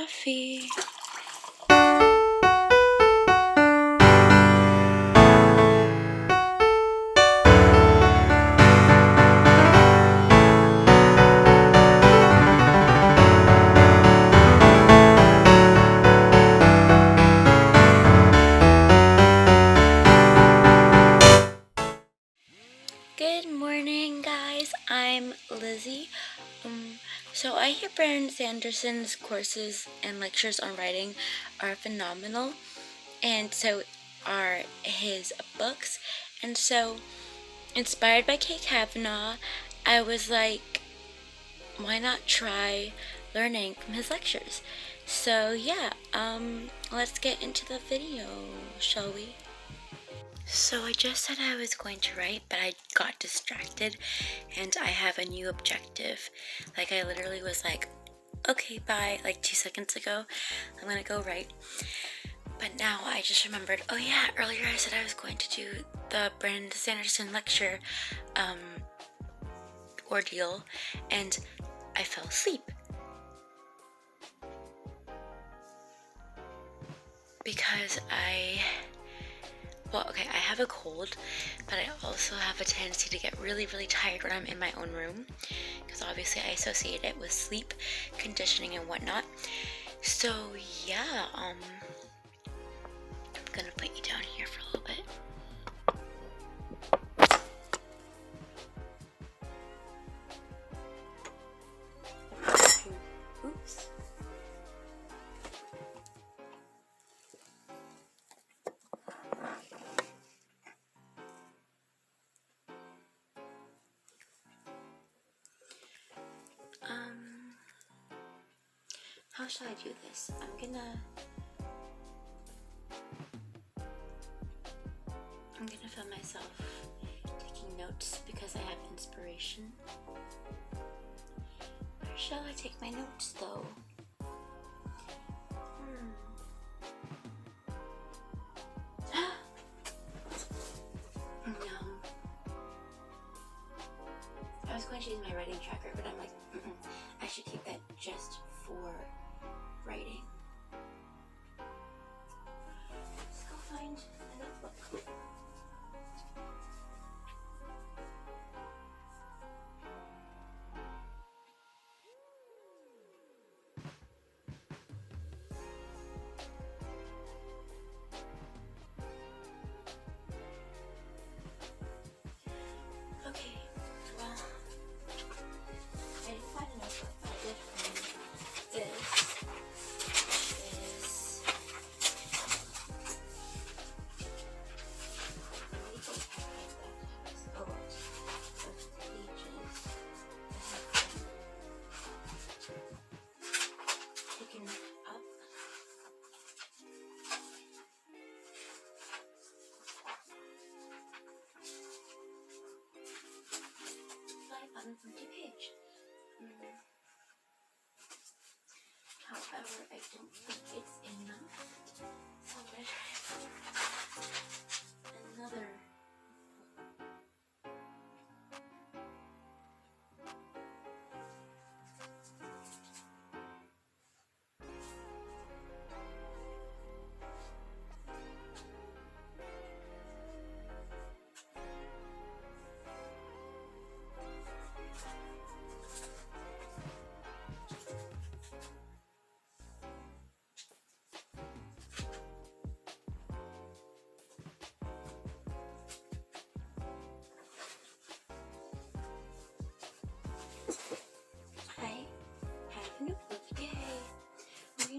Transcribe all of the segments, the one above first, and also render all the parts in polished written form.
coffee. Good morning, guys. I'm Lizzie. So I hear Brandon Sanderson's courses and lectures on writing are phenomenal, and so are his books. And so, inspired by Kate Cavanaugh, I was like, why not try learning from his lectures? So yeah, let's get into the video, shall we? So I just said I was going to write, but I got distracted, and I have a new objective. Like, I literally was like, okay, bye, like 2 seconds ago, I'm gonna go write. But now I just remembered, oh yeah, earlier I said I was going to do the Brandon Sanderson lecture ordeal, and I fell asleep. Because I have a cold, but I also have a tendency to get really, really tired when I'm in my own room, because obviously I associate it with sleep, conditioning, and whatnot. So yeah, I'm gonna put you down here for a little bit. Oops. How shall I do this? I'm gonna film myself taking notes because I have inspiration. Where shall I take my notes though? No. I was going to use my writing tracker, but I'm like, I should keep that just for writing. Let's go find a notebook. Okay, well, I didn't find a notebook, but I did find this. Page. However, I don't think it's enough, so I'm gonna try another.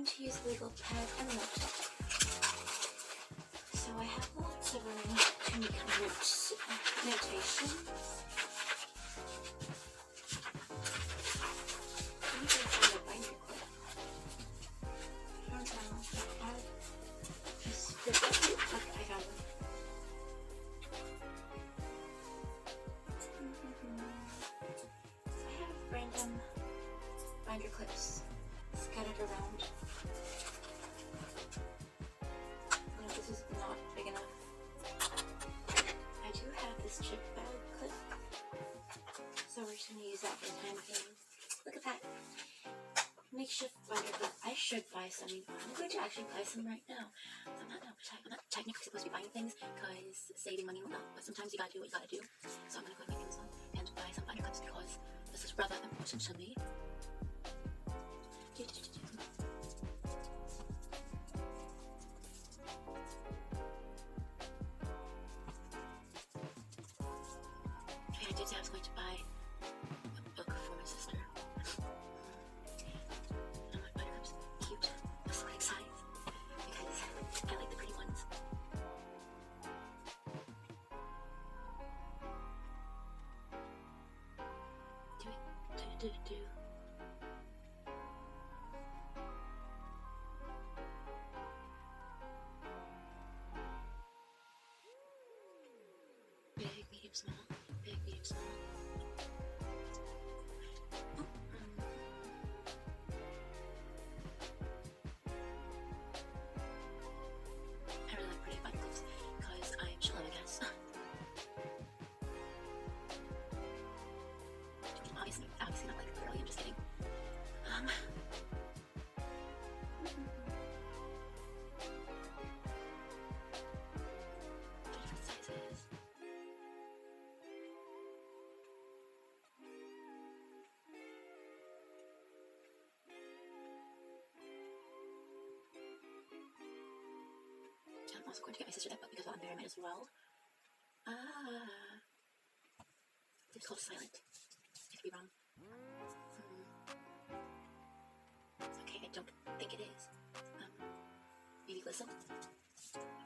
To use a legal pad and laptop. So I have lots of room to make notations. I need to find a binder clip. I don't know. I have this flip. Okay, I got it. So I have random binder clips scattered around. This is not big enough. I do have this chip bag clip, so we're just going to use that for the time being. Look at that. Make I should buy some. I'm going to actually buy some right now. So I'm not technically supposed to be buying things because saving money will not. But sometimes you gotta do what you gotta do. So I'm gonna go to my Amazon and buy some binder cups because this is rather important to me. Okay, I did say I was going to buy a book for my sister. And my binder cups cute, a select size because I like the pretty ones. Do. Big, medium, small. Big, medium, small. I really like pretty binder cups because I'm shallow, I guess. Obviously not like literally, I'm just kidding. Different sizes. I'm also going to get my sister that book because while I'm there I might as well. It's called Silent. I could be wrong. Okay, I don't think it is. Maybe listen. I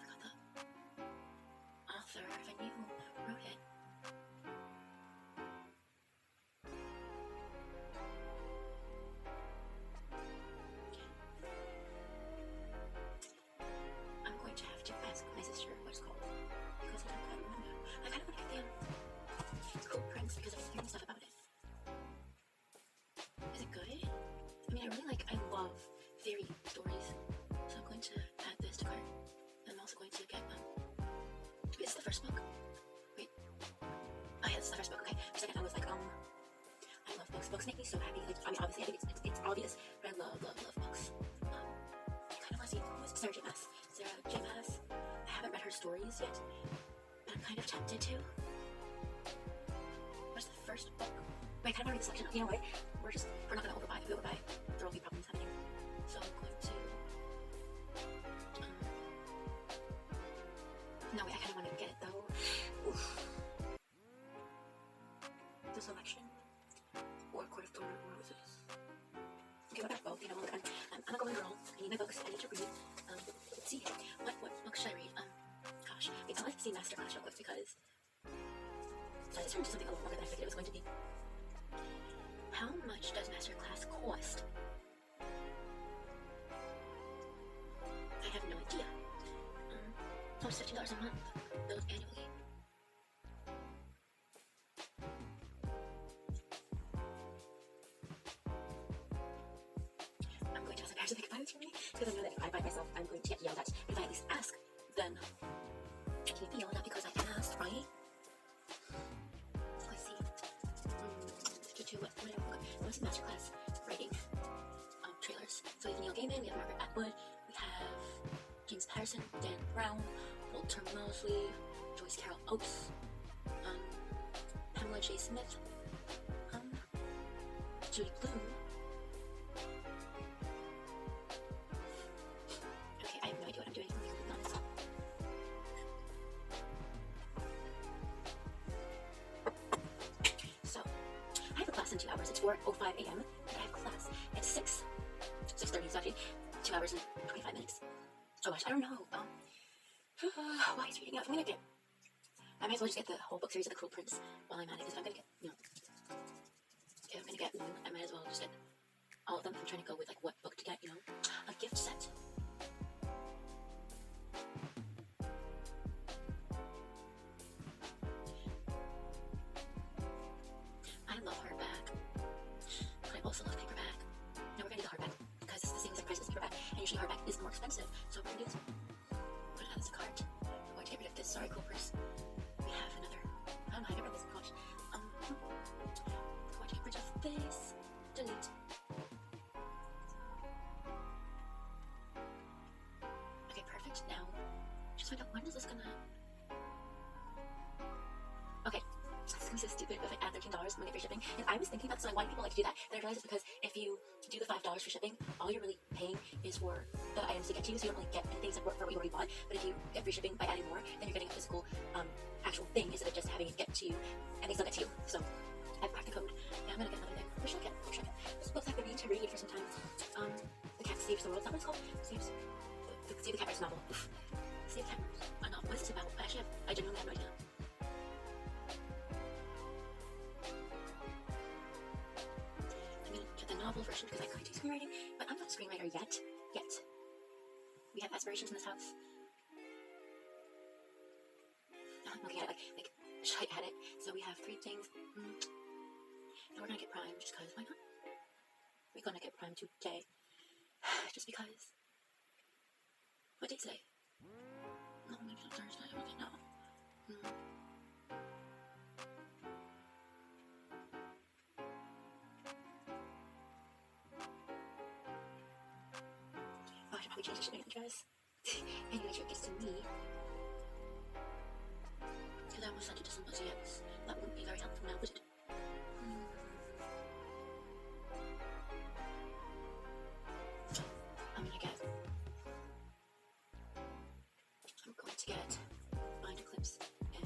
forgot the author, if I knew who wrote it. I'm going to have to ask my sister what it's called because I don't quite remember. I kind of want to get the cool prints because I've been hearing stuff about it. Is it good? I mean, I love fairy stories, so I'm going to add this to cart. I'm also going to get, is this the first book? Wait. Oh yeah, this is the first book, okay. For a second I was like, I love books. Books make me so happy. Like, I mean, obviously, I think it's obvious, but I love books. I kind of want to see, who is Sarah J. Maas? Sarah J. Maas. I haven't read her stories yet, but I'm kind of tempted to. What's the first book? Wait, I kind of want to read the selection. You know what? We're not going to overbuy. If we overbuy, there will be problems happening. So I'm going to, no wait, I kind of want to get it though. Oof. The selection or Court of Thorn Roses. Okay, what about both? You know, look, I'm a golden girl. I need my books. I need to read. Let's see. What book should I read? Gosh, wait, I like to see Masterclass real quick because so this turned into something a little longer than I figured it was going to be. How much does Masterclass cost? I have no idea. Almost $15 a month, billed annually. I'm going to ask my parents if they can buy this for me because I know that if I buy it myself, I'm going to get yelled at. If I at least ask, then I can be yelled at because I asked, right? Let's see. What's Masterclass writing trailers? So we have Neil Gaiman, we have Margaret Atwood, we have James Patterson, Dan Brown, Walter Mosley, Joyce Carol Oates, Pamela J. Smith, Judy Blume. Okay, I have no idea what I'm doing. So, I have a class in 2 hours. It's 4:05 a.m. and I have class at 6:30, so actually 2 hours and 25 minutes. Oh gosh, I don't know. Why is it reading up? I might as well just get the whole book series of the Cruel Prince while I'm at it, because I'm gonna get, if I'm gonna get one, I might as well just get all of them. I'm trying to go with like what book to get, a gift set. I love hardback, but I also love paperback. Now we're gonna do the hardback because it's the same exact price as paperback, and usually hardback is more expensive, so we're gonna do this one. Put it on this cart. We're going to get rid of this. Sorry, Cool Purse. We have another. I don't know, I never read this. Gosh. We're going to get rid of this. Delete. just find out when is this gonna... Okay, this is gonna be so stupid, but if I add $13, I'm gonna get free shipping. And I was thinking that's why people like to do that. Then I realized it's because if you do the $5 for shipping, all you're really paying is for the items to get to you, so you don't really get anything except for what you already bought. But if you get free shipping by adding more, then you're getting a physical, actual thing instead of just having it get to you and they still get to you. So I've cracked the code. Now I'm gonna get another thing. Where should I get? This book I've been meaning to read for some time. The Cat Saves the World. Is that what it's called? Save the Cat Rose novel. Save the Cat Rose. No. What is this about? I genuinely have no idea. I'm gonna get the novel version because I could do screenwriting, but I'm not a screenwriter yet. We have aspirations in this house. I'm looking at it like, should I add it? So we have 3 things. And we're gonna get Prime just because, why not? We're gonna get Prime today. Just because. What date today? No, maybe not Thursday. Okay, no. Oh, I should probably change the shipping address. And make sure it gets to me. Because I almost sent it to somebody else. That wouldn't be very helpful now, would it? I'm going to get binder clips and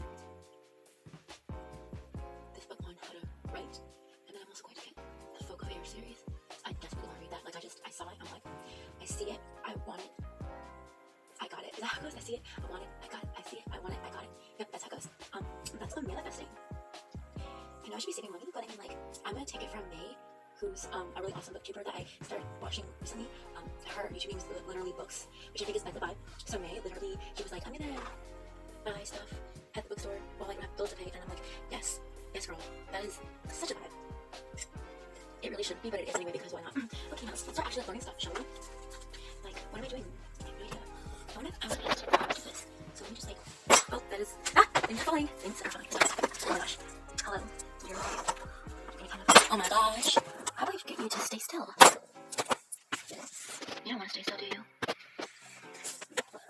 this book on how to write, and then I'm also going to get the Folk of Air series. I desperately want to read that. Like, I saw it, I'm like, I see it, I want it, I got it. Is that how it goes? I see it, I want it, I got it, I see it, I want it, I got it. Yep, that's how it goes. That's what I'm manifesting. I know I should be saving money, but I mean, like, I'm gonna take it from May, who's a really awesome booktuber that I started watching recently. Her YouTube name is literally books, which I think is like the vibe. So May, literally, she was like, I'm gonna buy stuff at the bookstore while I have bills to pay, and I'm like, yes girl, that is such a vibe. It really shouldn't be, but it is anyway, because why not? Okay, now let's start actually learning stuff, shall we? Like, what am I doing? I have no idea. I want to do this. So let me just like, oh, that is, things are falling. Oh my gosh. Hello. You're okay. Oh my gosh. How do I get you to stay still? You don't want to stay still, do you?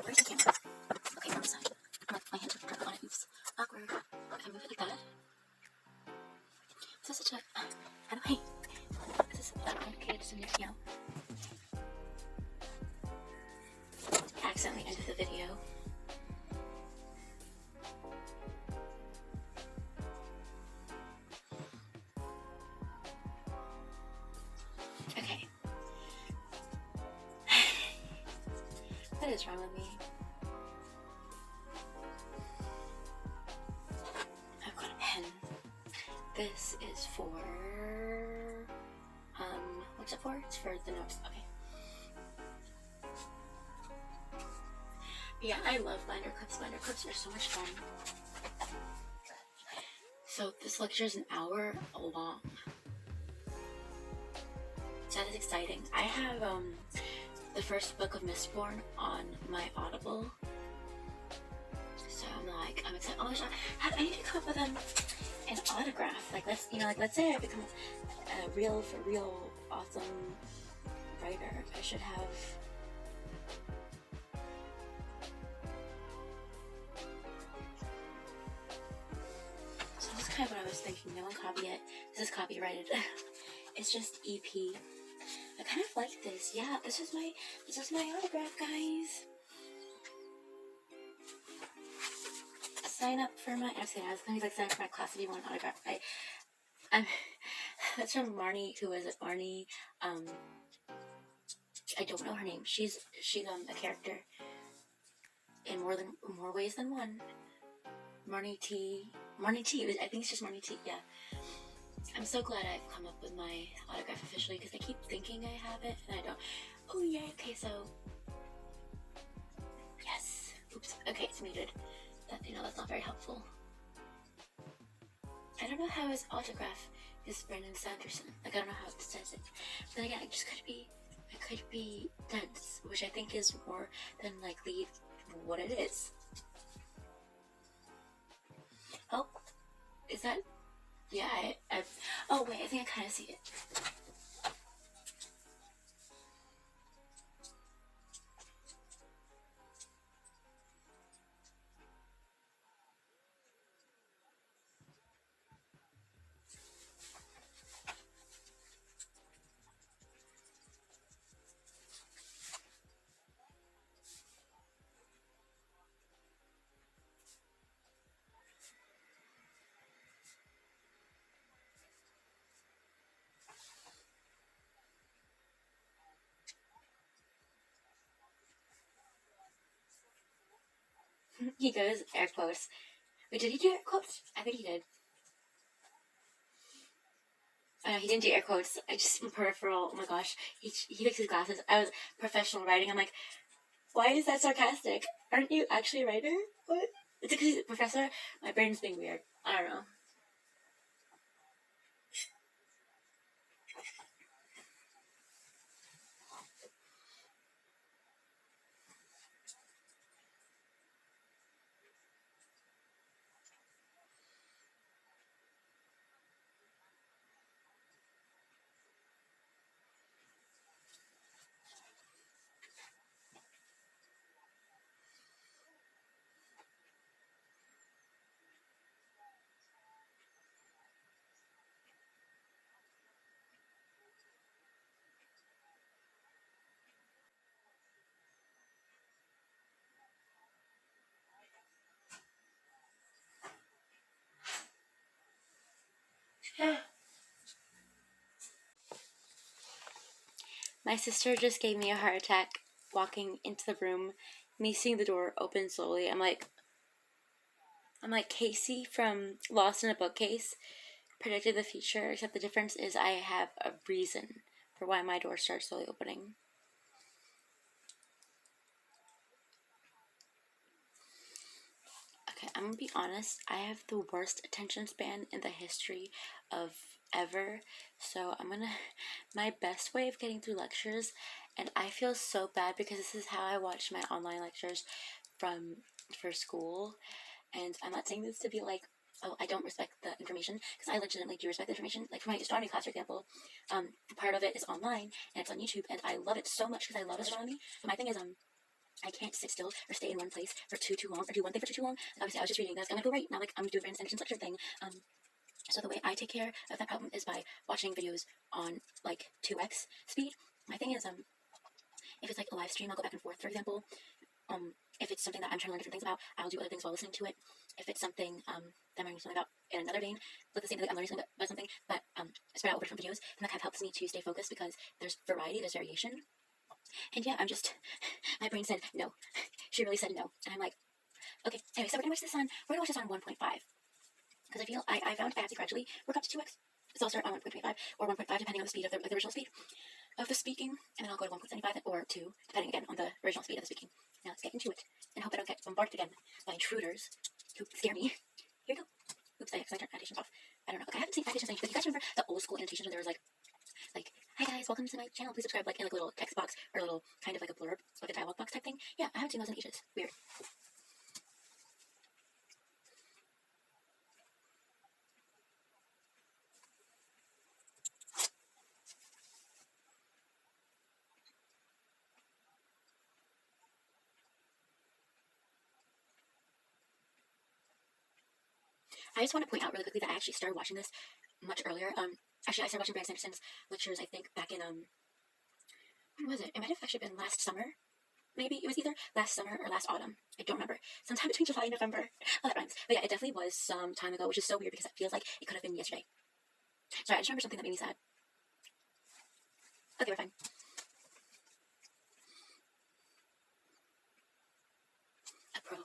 Where's the camera? Okay, on the side. My hands are trapped on it. Oops. Awkward. If I move it like that. This is such a... How do I... This is complicated to make out. Accidentally ended the video. Okay. What is wrong with me? I've got a pen. This is for, what's it for? It's for the notes. Okay. Yeah, I love binder clips. Binder clips are so much fun. So this lecture is an hour long. So that is exciting. I have the first book of Mistborn on my Audible. So I'm excited. Oh my gosh, I need to come up with an autograph. Like let's say I become a real awesome writer. I should have. So that's kind of what I was thinking. No one copy it. This is copyrighted. It's just EP. I kind of like this. Yeah, this is my autograph, guys. Sign up for my... Actually, I was going to be like, sign up for my class if you want an autograph. That's from Marnie. Who is it? Marnie, I don't know her name. She's a character in more ways than one. Marnie T. I think it's just Marnie T. Yeah. I'm so glad I've come up with my autograph officially, because I keep thinking I have it and I don't. Oh yeah. Okay, so yes. Oops. Okay, it's muted. That's not very helpful. I don't know how his autograph is Brandon Sanderson. Like, I don't know how it says it. But then again, it could be dense, which I think is more than likely what it is. Oh, is that? Yeah, oh wait, I think I kind of see it. He goes air quotes. Wait, did he do air quotes? I think he did. Oh no, he didn't do air quotes. I just peripheral. Oh my gosh, he fixed his glasses. I was professional writing. I'm like, why is that sarcastic? Aren't you actually a writer? What? It's because he's a professor. My brain's being weird. I don't know. My sister just gave me a heart attack walking into the room, me seeing the door open slowly. I'm like Casey from Lost in a Bookcase predicted the future, except the difference is I have a reason for why my door starts slowly opening. Okay, I'm gonna be honest, I have the worst attention span in the history of ever, so my best way of getting through lectures, and I feel so bad because this is how I watch my online lectures for school, and I'm not saying this to be like, oh, I don't respect the information, because I legitimately do respect the information. Like for my astronomy class, for example, part of it is online, and it's on YouTube, and I love it so much because I love astronomy, but my thing is, I can't sit still or stay in one place for too long, or do one thing for too long. And obviously, I was just reading this. I'm like, oh, right, now like I'm doing Sanderson's lecture thing. So the way I take care of that problem is by watching videos on like 2x speed. My thing is, if it's like a live stream, I'll go back and forth. For example, if it's something that I'm trying to learn different things about, I'll do other things while listening to it. If it's something that I'm learning something about in another vein, with the same thing, I'm learning something about something, but spread out over different videos, and that kind of helps me to stay focused because there's variety, there's variation. And yeah, my brain said no. She really said no. And I'm like, okay, anyway, so we're gonna watch this on 1.5. Because I found I have to gradually work up to 2x. So I'll start on 1.25 or 1.5 depending on the speed of the original speed of the speaking. And then I'll go to 1.75 or 2, depending again on the original speed of the speaking. Now let's get into it. And hope I don't get bombarded again by intruders who scare me. Here we go. Oops, I turned annotations off. I don't know. Okay, I haven't seen annotations. But you guys remember the old school annotations where there was like, hi guys, welcome to my channel, please subscribe, like in like a little text box or a little kind of like a blurb, like a dialogue box type thing? Yeah, I haven't seen those in ages. Weird. I just want to point out really quickly that I actually started watching this much earlier. Actually, I started watching Sanderson's lectures, I think, back in, when was it? It might have actually been last summer. Maybe it was either last summer or last autumn. I don't remember. Sometime between July and November. Oh, that rhymes. But yeah, it definitely was some time ago, which is so weird because it feels like it could have been yesterday. Sorry, I just remember something that made me sad. Okay, we're fine. A pro.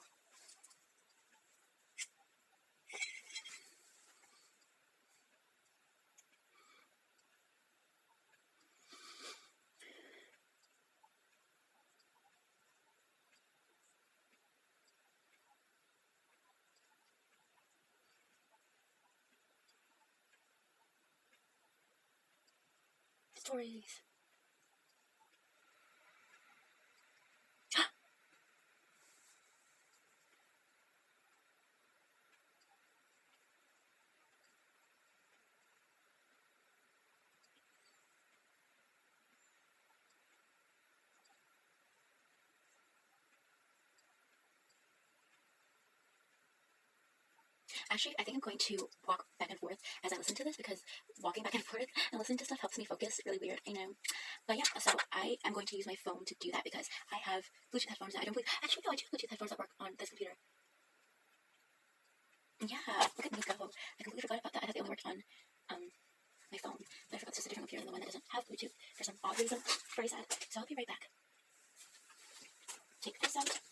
Stories. Actually, I think I'm going to walk back and forth as I listen to this because walking back and forth and listening to stuff helps me focus. Really weird, I know. But yeah, so I am going to use my phone to do that because I have Bluetooth headphones that I don't believe. Actually, no, I do have Bluetooth headphones that work on this computer. Yeah, look at me go. I completely forgot about that. I thought they only worked on my phone. But I forgot it's just a different computer than the one that doesn't have Bluetooth for some odd reason. Very sad. So I'll be right back. Take this out.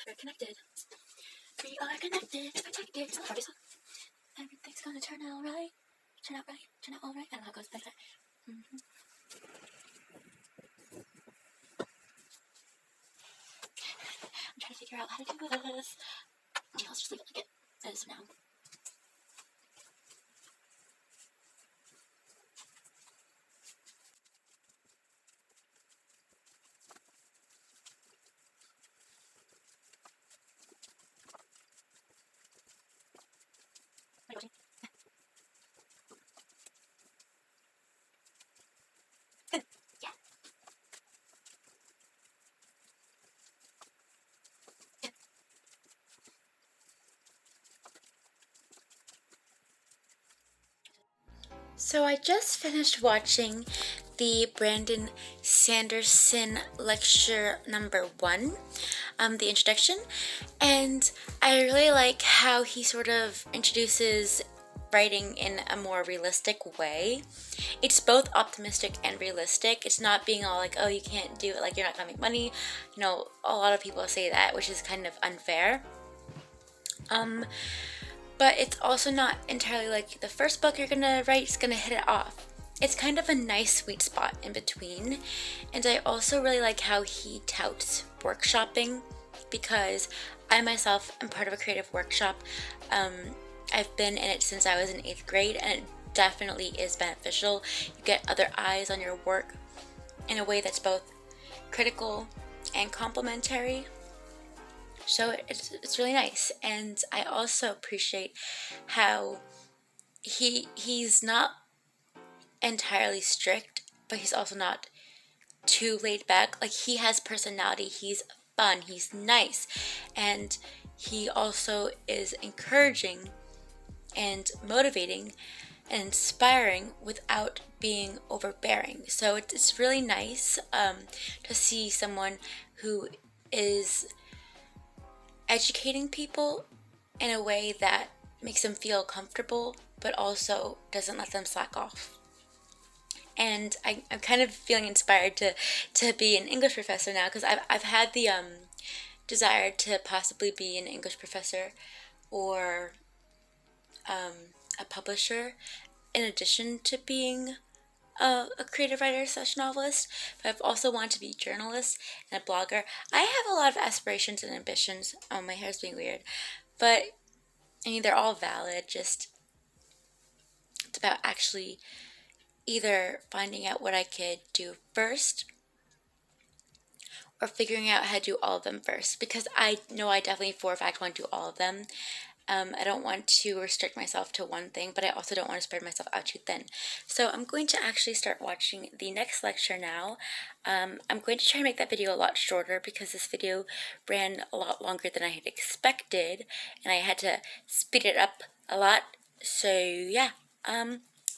we're connected. We are connected, protected. So everything's gonna turn out right. Turn out right. Turn out all right. I don't know how it goes like that. I'm trying to figure out how to do this. Okay, let's just leave it like it is now. Yeah. So I just finished watching the Brandon Sanderson lecture number 1, the introduction, and I really like how he sort of introduces writing in a more realistic way. It's both optimistic and realistic. It's not being all like, oh, you can't do it, like you're not gonna make money. You know, a lot of people say that, which is kind of unfair. But it's also not entirely like the first book you're gonna write is gonna hit it off. It's kind of a nice sweet spot in between. And I also really like how he touts workshopping, because I myself am part of a creative workshop. I've been in it since I was in 8th grade, and it definitely is beneficial. You get other eyes on your work in a way that's both critical and complimentary. So it's really nice. And I also appreciate how he's not entirely strict, but he's also not too laid back. Like, he has personality, he's fun, he's nice, and he also is encouraging and motivating and inspiring without being overbearing. So it's really nice to see someone who is educating people in a way that makes them feel comfortable, but also doesn't let them slack off. And I'm kind of feeling inspired to be an English professor now, because I've had the desire to possibly be an English professor or a publisher, in addition to being a creative writer / novelist. But I've also wanted to be a journalist and a blogger. I have a lot of aspirations and ambitions. Oh, my hair's being weird. But I mean, they're all valid. Just it's about actually either finding out what I could do first or figuring out how to do all of them first, because I know I definitely for a fact want to do all of them. I don't want to restrict myself to one thing, but I also don't want to spread myself out too thin. So I'm going to actually start watching the next lecture now. I'm going to try to make that video a lot shorter, because this video ran a lot longer than I had expected, and I had to speed it up a lot. So yeah,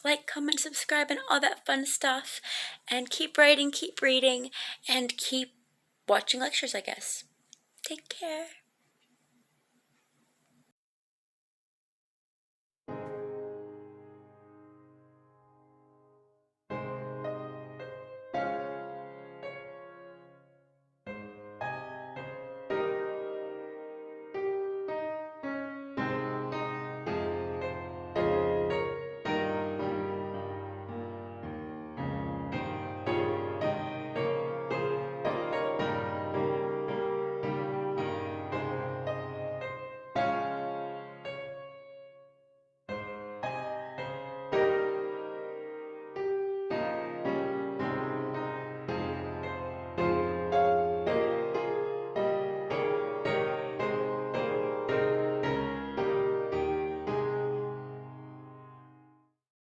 like, comment, subscribe, and all that fun stuff, and keep writing, keep reading, and keep watching lectures, I guess. Take care.